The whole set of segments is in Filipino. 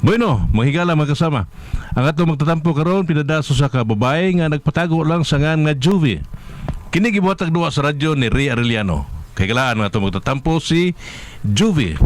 Bueno, manghigala magkasama. Ang ato magtatampo karon pinadaso sa kababae nga nagpatago lang sa ngan nga Juvie. Kini gibuhatag duwa sa radyo ni Ray Arellano. Kay galaan nga ato magtatampo si Juvie.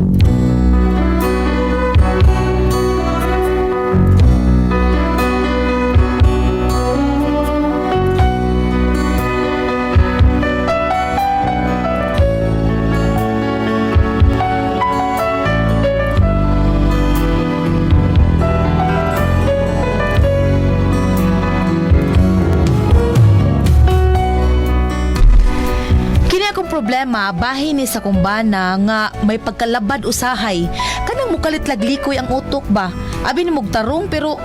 Problema, bahin ni sa kumbana nga may pagkalabad usahay. Kanang mukalit laglikoy ang utok ba? Abi ni mugtarong pero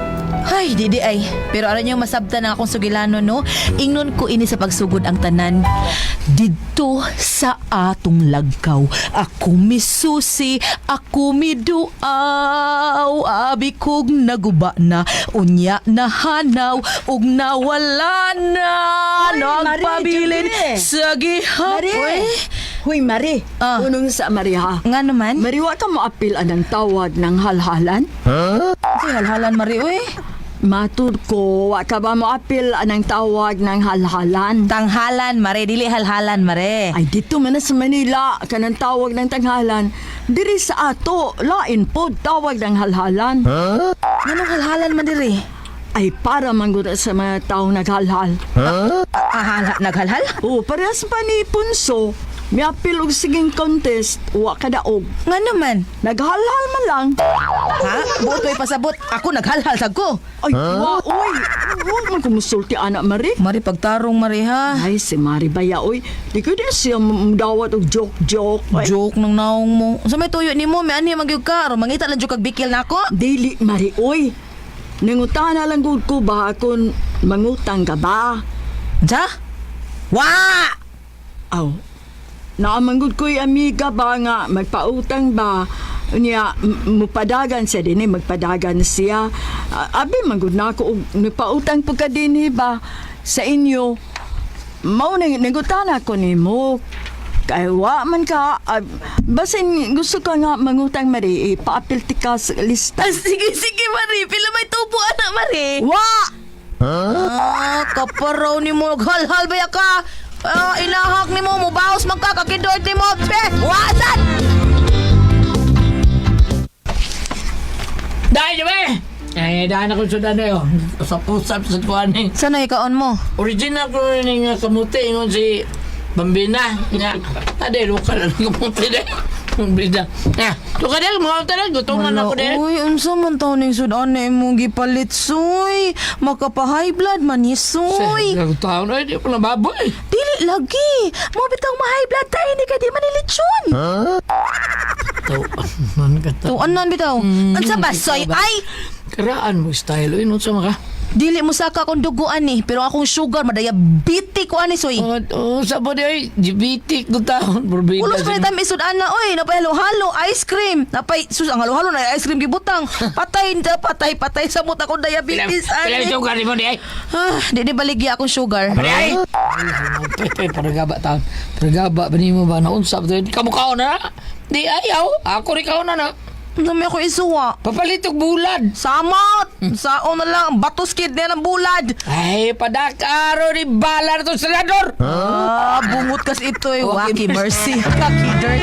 ay, di ay. Pero aron yung masabta na akong sugilano, no? Ingnon ko ini sa pagsugod ang tanan. Dito sa atong lagkaw, ako misusi, ako miduaw, abi kog naguba na, unya nahanaw, ug nawala na, nagpabilin sa gihapon. Huy, Mari. Unong sa Mari, ha? Nga naman? Mari, wa ka mo apil anang tawag ng halhalan? Si halhalan, Mari, uy. Matud ko, wa ka ba mo apil anang tawag ng halhalan? Tanghalan, Mari. Dili halhalan, Mari. Ay, dito man na sa Manila, kanang tawag ng tanghalan. Diri sa ato, lain po tawag ng halhalan. Anong halhalan man diri? Ay, para manggura sa mga taong naghalhal. Naghalhal? Oo, parehas pa ni Punso. May apil og siging contest, wa ka daog. Nga naman? Naghalhal man lang. Ha? Buot ko'y pasabot. Ako naghalhal sa ko. Ay, wa, oy. Huwag man kumusulti, anak Mari. Mari pagtarong, Mari, ha? Ay, si Mari Baya, oy. Di ko din siya mudawat og joke-joke. Ay, Joke ng naong mo. Sa may tuyo ni mo, may ani magyug ka. Aron mangita lang jud kag bikil na ako. dili, Mari, oy. Nangutana lang gud ko ba kung mangutang ka ba? Ja? Wa! Aw, naamanggod ko'y amiga ba nga magpautang ba? Niya, mupadagan siya din magpadagan siya. Abi, manggod na ako, nagpautang po ka din ba sa inyo? Mao nangutana ko ni mo. Kaya wa man ka, basin gusto ka nga mangutang Mari, ipaapil ti ka sa lista. Sige, Mari. Pila may tubo, anak, Mari. Wa! Kaparaw ni mo. Halhal ba ya ka? Ilahak ni mo. Mubaos magkakakidort ni mo. Wasan! Dahil nyo eh! Dahil ako sa danay oh. Sa pusap sa tuwan eh. Sana ikaon mo? Original ko rin nga kamuti ingon si Bambina. Nga, ade, lokal ang kamuti dahil. Bambina. Tuka dahil, mga talag, gutuman ako dahil. Uy, unsa man taon ng sudan na imong gipalit, soy. Makapahay blood man ni soy. Sa taon ay, di pa lang baboy. Dili lagi. Mo bitang ma-high blood tayo ni ka di manilitsyon. Tauan ka ta. Tuanan bitaw. Unsa ba, soy? Ay! Karaan mo style. Inot sa mga. Dili mo saka akong duguan ni, pero akong sugar madayabitik ko ani, soy. Sa ba di ay, diabetic ko taon. Ulos pa nitam isud ana oy, napay halo-halo ice cream. Napay sus ang halo-halo na ice cream gibutang. Patay sa mut akong diabetes Pila ani. sugar mo di ay. Di baligya akong sugar. Pari ay. Ay, paragaba taon. Paragaba ba ni mo ba na unsap to? Kamukha na. Di ayaw. Ako rin kao na na. Dami ako isuwa. Papalitog bulad. Samot! Saon na lang, batuskid na ng bulad. Ay, padakaro ni bala na itong senador. Bungot kas ito eh. Waki Waki mercy. Waki dirt.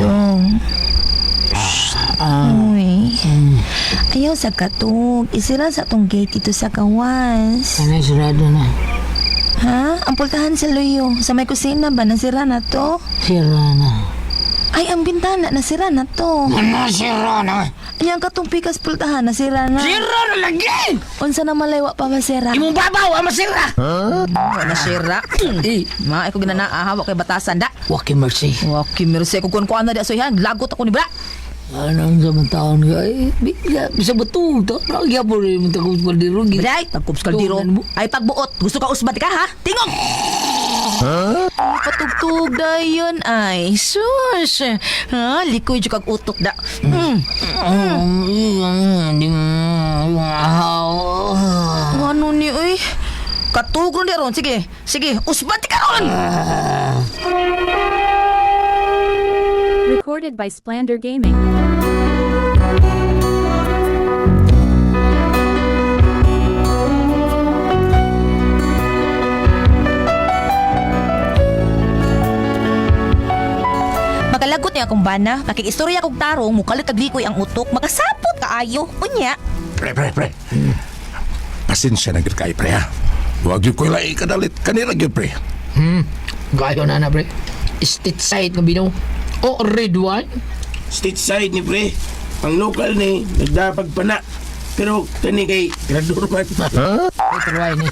Dong. Uy. Ayaw sa katog. Isira sa tong gate ito sa kawas. Ano sarado na? Ha? Ang pultahan sa luyo. Sa may kusina ba? Nasira na to? Sira na. Ay, ang bintana. Nasira na to. Ano sira na? Ay, ang katong pikas pultahan. Nasira na. Sira na lagi! Unsa na malaywa pa masira? Imong babaw ang masira! Nasira. Ma, ako ginanaahawa kay batasan da. Waki mercy. Waki, mercy. Kung kuwan na di asoyhan. Lagot ako ni bra. Anong zaman taon ka? Bisa betul to. Nagya po rin yung takot kaldiro. Bray, tagkups kaldiro. Ay, pagbuot. Gusto ka usbat ka, ha? Tingog! Ay, patugtog da yun. Ay, sus. Ha? Likoy dyan kag utok da. Di mo. Ano ni, uy? Katugron di ron. Sige, sige, usbati ka ron! Recorded by Splander Gaming. Makalagot niya akong bana, nakikistorya kong tarong, mukalit kaglikoy ang utok, makasapot kaayo. Unya. Pre. Pasensya na gid kay pre ha. Huwag yun ko ilai kadalit. Kanila yun pre. Gayo na pre. State side ng binaw. O red one. State side ni pre. Ang local ni nagdapag pana. Pero kani kay Tirador man. Ay, turuay ni.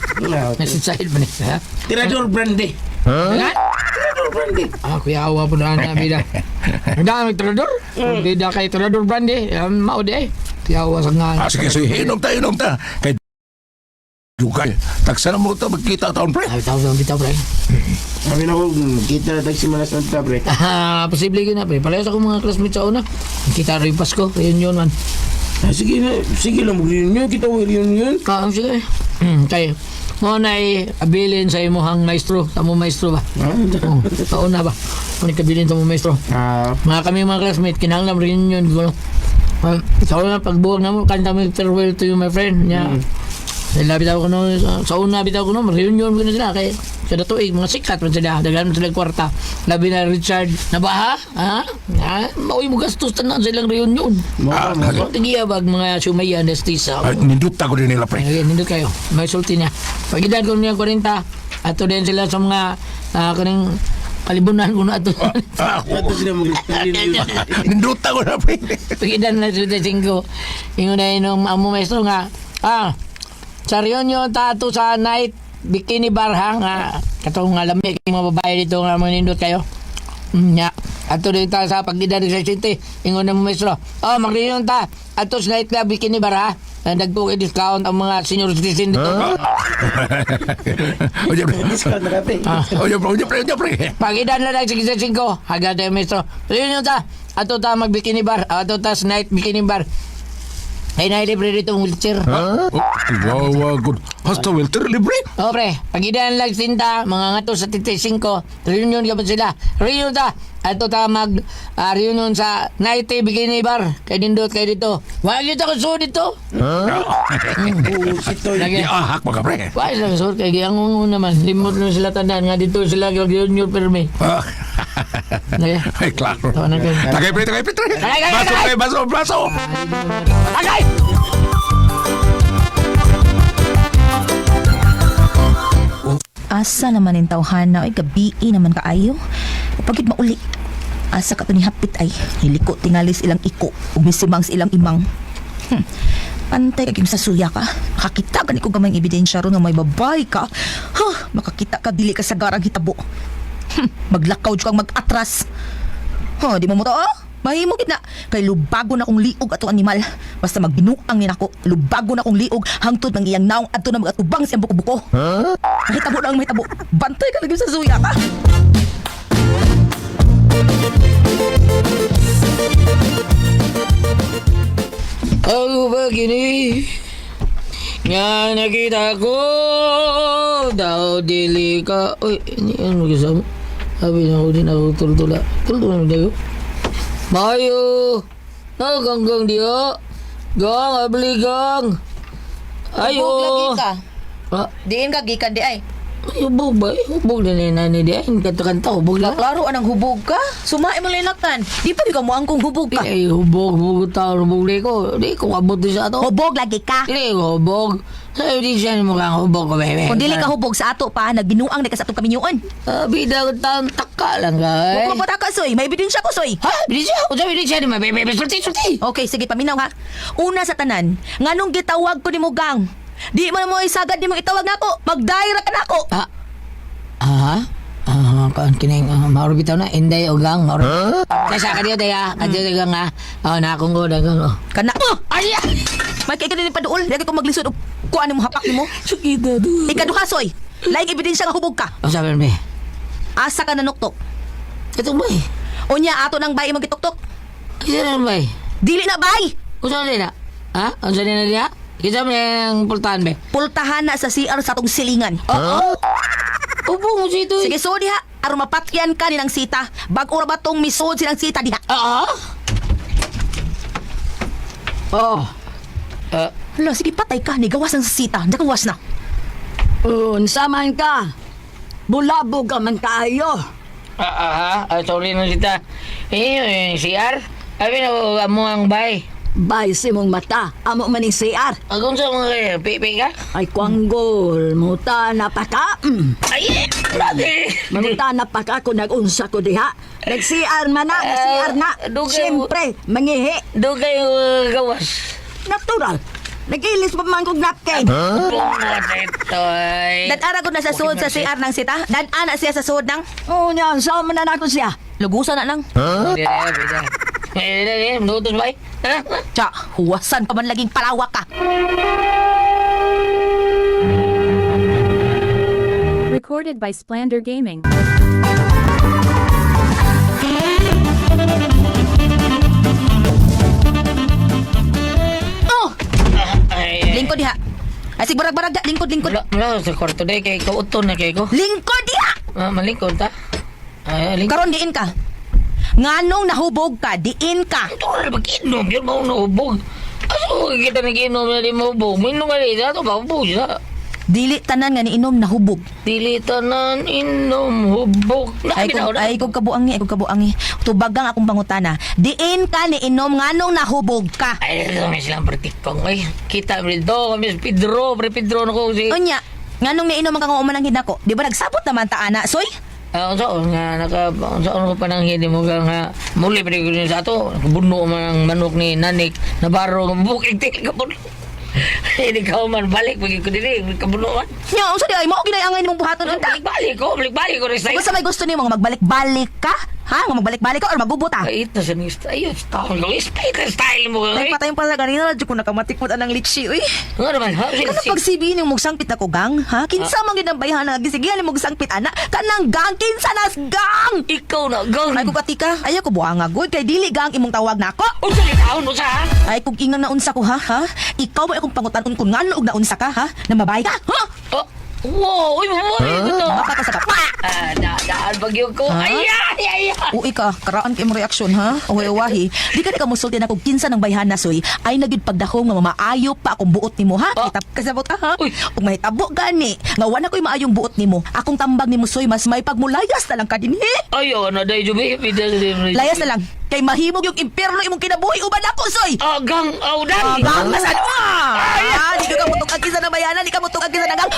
State side ba ni? Ha? Tirador Brande. Nga? Tirador Brande. Kuya awa po na bida. Ang dami trador. Hindi na kay trador brandi. Maudi ay. Kuya awa sa nga. Sige, inom ta. Kay Dugay. Taksa na mo ito magkita taon pre. Ay, bitaw pre. Sabi na ko, kita na tayo malas ng pre. Posible ka na pre. Palayas ako mga classmates sa una. Kita rin Pasko. Reunion man. Sige lang, mag-reunion. Kita ko reunion. Sige. Kaya, mo na abilin sa imuhang maestro. Tamo maestro ba? Pauna ba? Kung ikabilin sa mo maestro. Mga kami mga classmates, kinahanglan reunion. Sa una, pagbuwag na mo, kanta mo farewell to you my friend. Dahil bitaw ko no, sa una bitaw ko no, reunion ko na sila. Kaya kada tuig, mga sikat man sila. Daghan man sila kwarta. Labi na Richard, nabaha? Mauwi mo gastos na silang reunion. Tigiya bag mga sumaya anestesa. Ninduta ko din nila pre. Nindot kayo. May sulti niya. Pag-edad ko niya 40, ato din sila sa mga kaning kalibunan ko na ato. Ito sila mag-reunion. Ninduta ko na pre. Pag-edad na sila 5. Ingon na yun ang amo maestro nga. Sa reunion tato sa night bikini bar ha. Katong lamig yung mga babae dito nga mga nindot kayo. Nya. Ato din ta sa pag-edad sa city. Ingon na mo maestro. Mag-reunion ta. Ato sa night club bikini bar ha. Nagpo discount ang mga senior citizen dito. Oye pre. Discount na pre. Oye pre. Pag-edad na lang 65, agad tayo, maestro. Reunion ta. Ato ta mag-bikini bar. Ato ta sa night bikini bar. Ay nailibre dito ang wheelchair. Wow, good. Hasta welter libre. Pre, pag-edad lang sinta, mga nga to sa 35, reunion ka ba sila? Reunion ta. Ato ta mag-reunion sa night bikini bar. Kay dindot kay dito. Wag yun ako suod dito. Sito Lagi. Ahak mga pre. Wag lang suod kay giangon naman. Limot na sila tandaan nga dito sila reunion perme. Lagi. Ay, klaro. Tawanan kayo. Tagay pre. Tagay! Baso. Tagay! Asa naman yung tawhana, ay gabi naman kaayo. Pagit mauli, asa ka to ni hapit ay, niliko tingalis ilang iko, umisimang sa ilang imang. Pantay kaging sa suya ka, makakita ka ni ko gamang ebidensya ron nga may babay ka. Makakita ka, dili ka sa garang hitabo. Maglakaw dyan kang mag-atras. Di mo mo to, mahimo gid na. Kay lubago na kong liog ato animal. Basta magbinuang ni nako, lubago na kong liog hangtod ng iyang naong adto na magatubang siyang buko-buko. Mahitabo na ang mahitabo. Bantay ka lagi sa suya ka. Ako ba kini? Nga nakita ko daw dili ka. Uy, ini ano kasama? Sabi na ako din ako tultula. Tultula na tayo. Mayo! Naganggang diyo. Gang, abli gang. Ayo. Hubog lagi ka. Diin ka gikan di ay. Ay, hubog ba? Hubog na nani di ay. Kanta-kanta, hubog na. Klaro anang hubog ka? Sumai mo linaktan. Di pa di ka mo angkong hubog ka. Ay, hubog tao, hubog di ko. Di ko abot din sa ato. Hubog lagi ka. Di ko hubog. Sa'yo di siya mo kang hubog ko, bebe. Kung dili ka hubog sa ato pa, nagbinuang na ka sa atong kaminyuan. Bida ko taong taka lang ka eh. Huwag mo pataka, soy. May ebidensya ko, soy. Ha? Bidi siya? Kung sabi di siya, di ma, bebe, sulti. Okay, sige, paminaw ha. Una sa tanan, nganong gitawag ko ni mo gang? Di mo na mo isagad ni mo itawag na ako. Magdaira ka na ako. Kaan kining, mauro bitaw na, inday o gang, mauro. Kasa ka diyo, daya, kadyo gang ha. Nakong ko, dagang, Kana mo! Ay! May kay ka din paduol. Lagi ko maglisod o kuha ni mo hapak ni mo. Sakita doon. Ikaduha, soy. Laing ebidensya nga hubog ka. Ang sabi mo, Asa ka nanuktok. ito ba eh? Unya, ato nang bayi mo gituktok. Isa na ba eh? Dili na bay! Kung saan nila? Ha? Ang saan nila niya? Kita mo yung pultahan, be. Pultahan na sa CR sa tong silingan. Oo. Upo mo si ito. Sige, so diha. Aron mapatyan ka ni ng sita. Bag-ura ba tong misod silang sita diha? Oo. Oh, Hala, sige patay ka. Nigawas ng sita. Diyan gawas na. unsa man ka. Bulabog ka man kayo. Sorry na sita. Yung CR. Abi na mo ang bay. Bay si mong mata. Amo maning CR. Agong sa mga pipi ka? Ay, kwanggol. Muta na pa ka. Ay, brother. Mamuta na pa ka kung nag-unsa ko diha. Nag-CR man na. Nag-CR na. dugay- Siyempre, mangihi. Doon kayo gawas. Natural. Nag-ilis pa man kong napkin. Bunga ito ay. Dan-ara ko na sa suod sa CR ng sita. Dan-ana siya sa suod ng Oo niyan, saan man na ako siya. lugusan na lang. Nutos ba? Tsa, huwasan ka man laging palawak ka. Recorded by Splander Gaming. Oh! Ay, Lingkod diha. Ay, sig barag-barag da. Lingkod. Wala sa kwarto day kay kauton na kay ko. Lingkod diha! Malingkod ta. Ay, lingkod. Karon diin ka. Nganong nahubog ka, diin ka. Ito na mag-inom. Yan ba naubog? Aso kita nag-inom na di maubog? Minum nga rin. Ito ba ubog siya? Dili tanan nga ni inom nahubog. Dili tanan inom hubog. Ay kog kabuangi. Tubagang akong pangutana. Diin ka ni inom nganong nahubog ka. Ay, ito may silang partikong. Ay, kita mo dito. Kami si Pedro. Pedro na ko si... Unya, nganong ni inom ang kanguman ng hinako? Di ba nagsabot naman ta ana, soy? Unsa nga ko pananghid mo nga muli pa ko sa ato. Buno man ang manok ni Nanik na baro bukig til ka puno. Hindi ka man balik pag ko dili kabunuan. Nya, unsa di ay mo ginayangay nimong buhaton unta? Balik ko rin sa Basta may gusto nimo nga magbalik-balik ka? Ha? Nga magbalik-balik ka or magubot ah? Ay, ito sa nista. Ayun, style mo. Ay, Ay, patayong pala ganina, radyo ko nakamatikot anang litsi, uy. ano naman, ha? Ano pagsibihin yung mugsangpit na ko, gang? Ha? Kinsa mang ginambayhan na gisigihan yung mugsangpit, ana? Kanang gang, kinsa nas gang! Ikaw na, gang. Ay, kung katika, ayaw ko buang nga, good. Kay dili gang imong tawag na ako. Unsa ni taon mo sa, ha? Ay, kung ingang naunsa ko, ha? Ikaw mo akong pangutan kung nga og naunsa ka, ha? Na mabay ka, ha? Oh, wow, uy, ito. Baka ka sa ka, pa! Daan bagyo ko. Ay. Uy ka, karaan kay mo reaksyon, ha? Uwahi. Di ka ni kamusulti na kung kinsa ng bayhan na, soy. Ay nagid pagdahong nga mamaayo pa akong buot nimo, ha? Oh. Kitap kasabot ka, ha? Uy. Kung mahitabo gani, nga wala ko'y maayong buot nimo, akong tambag nimo, soy, mas may pagmulayas na lang ka din, he? Ayo, na dahil jubi. Layas na lang. Kay mahimog yung impyerno imong kinabuhi uban ako, soy! Gang, dan. Gang, masan mo! Di ka mutok ang kisa na bayanan, di ka mutok ang kisa na gang.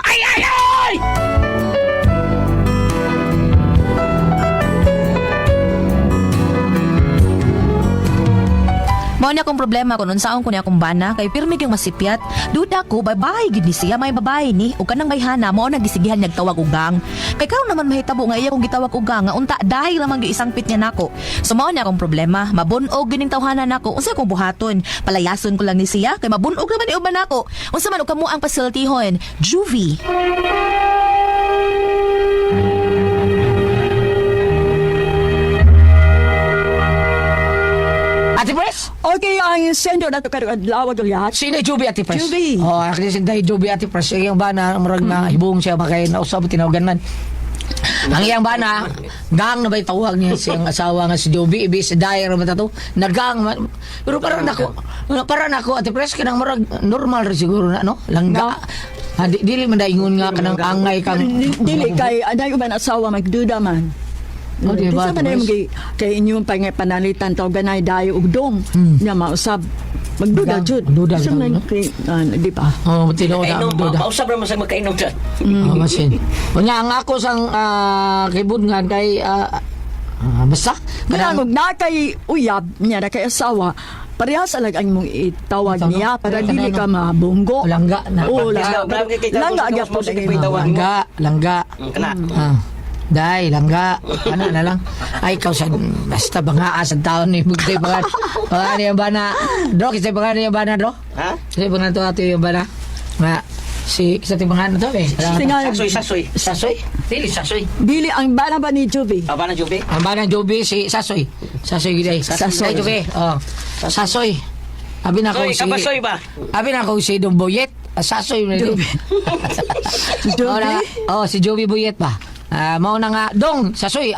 Ay! Mao ni akong problema kung unsaon ko ni akong bana kay pirmi kang masipyat. Duda ko babae gid ni siya may babae ni ug kanang bayhana mao nagisigihan nagtawag og gang. Kay karon naman mahitabo nga iya kong gitawag og gang nga unta dahil lamang gyud isang pit niya nako. So mao ni akong problema, mabunog gining tawhanan nako. Unsa akong buhaton? Palayason ko lang ni siya kay mabunog naman ni uban nako. Unsa man og kamo ang pasiltihon? Juvie. Ate Pres? Okay, ang sendo na ito kadlawag ulit. Sino Jubi Ate Pres? Jubi. Oh, actually si Jubi Ate Pres. Yung bana, marag na hibong siya makay nausap tinawagan man. Ang iyang bana, gang na ba'y tawag niya siyang asawa nga si Jubi, ibig sa daya naman ito, nagang man. Pero parang ako, Ate Pres, kanang marag normal rin siguro na, no? Langga. Dili man daingon nga kanang angay kang... Dili kay anay uban asawa magduda man. Oh, di ba, Kinsa man Ate yung kay inyong panalitan tawag ganay dayo ugdong. Nya mausab. Magduda jud. Magduda, Kinsa man no? kay di ba? Oh, matino na ang duda. Mausap naman sa magkainom dyan. Oh, masin. Kunya ang ako sang kibudngan kay basta Kanang na kay uyab niya na kay asawa. Parehas alag ang mong itawag niya para dili ka mabunggo. langga na. Oo, langga agad po Langga. Kana. Day, langga. Ano na lang. Ay, ikaw sa... Basta bangaas ang taon ni Bugtay Bangan. Bangan niya bana. Do, kisay bangan niya bana, do? Ha? Kisay bangan to ato yung bana. Nga, kisay bangan na to, eh. Sasoy. Sasoy? Dili, Sasoy. Dili ang bana ba ni Jovi? Aba na, Jubi? Ang bana Joby, si Sasoy. Sasoy, giday. Sasoy. Ay, Joby. Oh. Sasoy. Abi na ko Soy, si... kapasoy ba? Abi na ko si Dong Boyet. Asasoy mo rin. Si Joey Boyet ba? Mao na nga, Dong, sasoy,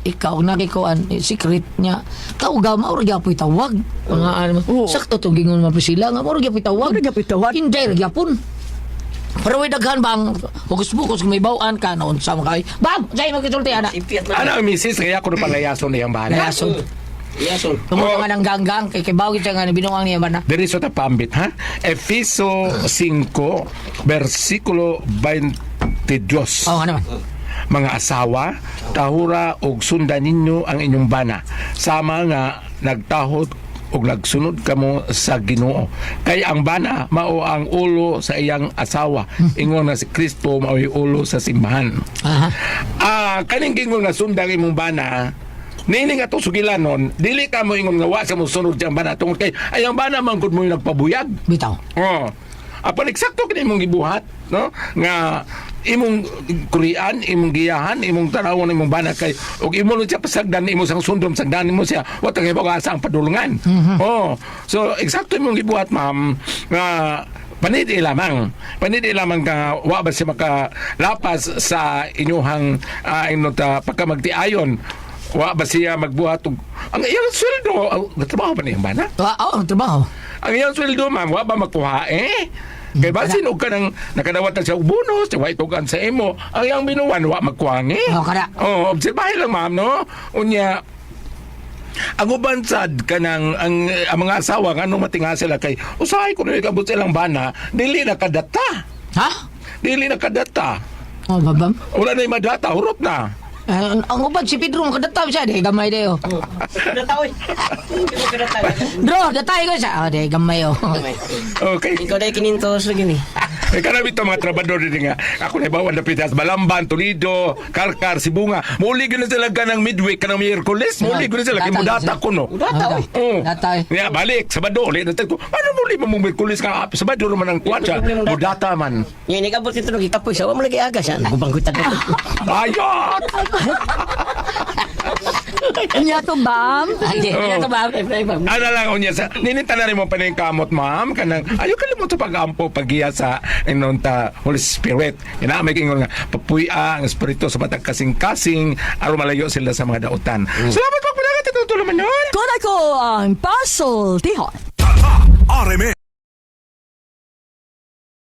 ikaw nakikuan, secret niya. Kaugaw, mauro gyapon tawag. Mga ano, sakto to gingon man po sila, nga mauro gyapon tawag. Mauro gyapon tawag? Hindi, gyapon. Pero may daghan bang, hukus-bukus, kung may bawaan ka, noon sa mga kayo. Bam! Sa'yo magkisulti, ana. Impiat man. Ano ang misis, kaya ako na palayason niyang bahala. Layason. Yason. Tumungo nga ng ganggang, kay kibawit siya nga, binuang niya ba na? Diri sa tapambit, ha? Efeso 5, versikulo 22. Oo, ano naman. Mga asawa, tahura og sundan ninyo ang inyong bana. Sama nga nagtahod og nagsunod kamo sa Ginoo. Kay ang bana mao ang ulo sa iyang asawa. Ingon na si Kristo mao ang ulo sa simbahan. Aha. Kaning gingon nga sundan imong bana, nini nga to sugilanon, dili ka mo ingon nga wa sa mo sunod sa bana tungod kay ayang bana man gud mo yung nagpabuyag. Bitaw. Oh. Apan eksakto kini imong gibuhat, no? Nga imong kurian, imong giyahan, imong tanawon, imong bana kay ug imo nun siya pasagdan imo sang sundom sagdan imo siya wa ta kay asa ang padulungan. Oh. So eksakto imong gibuhat, ma'am, nga panidi lamang ka wa ba siya makalapas sa inyuhang pagkamagtiayon, wa ba siya magbuhat og ang iyang sweldo, trabaho ba niyang bana? Oo, trabaho. Ang iyang sweldo, ma'am, wa ba makuha kay basin og kanang nakadawat sa bonus, wa itugan sa imo. Ang iyang binuwan wa magkuangi. Kada. Oh, obserbahin lang, ma'am, no? Unya ang uban sad kanang ang mga asawa nga nung matinga sila kay usahay ko na ikabot silang bana, dili na kadata. Ha? Dili na kadata. Oh, babam. Wala na yung madata, hurot na. Ang ubad si Pedro, kadataw siya, di gamay dayo. Kadataw eh. Ikaw kadataw. Bro, datay ko siya. Di gamay oh. Okay. Ikaw dahil kinintos lagi ni. Karami ito mga trabador din nga. Ako na ibawan na pitas. Balamban, Toledo, Karkar, Sibunga. Muli ko na sila ka ng midweek, ka ng Miyerkules. Muli ko na sila. Kaya mudata ko, no? Kadataw eh. Oo. Datay. Nga, balik. Sabado. Ulit. Ko, ano muli mo mong Miyerkules ka? Sabado naman ang kuwan siya. Mudata man. Ngayon, ikabot ito nung ikapoy. Sawa mo lagi aga siya. Nagubangkutan ko. Ayot! Niya to, Bam. Hindi, Oo. ito ba? Ano lang unya sa ninita na rin mo pa ning kamot, ma'am, kanang ayo kalimot sa pag-ampo paggiya sa inonta Holy Spirit. Ina may kingon nga papuya ang espiritu sa matag kasing-kasing aron malayo sila sa mga dautan. Salamat pagpalagat ito tulo man nun. Kung ako ang puzzle, tihon. RMN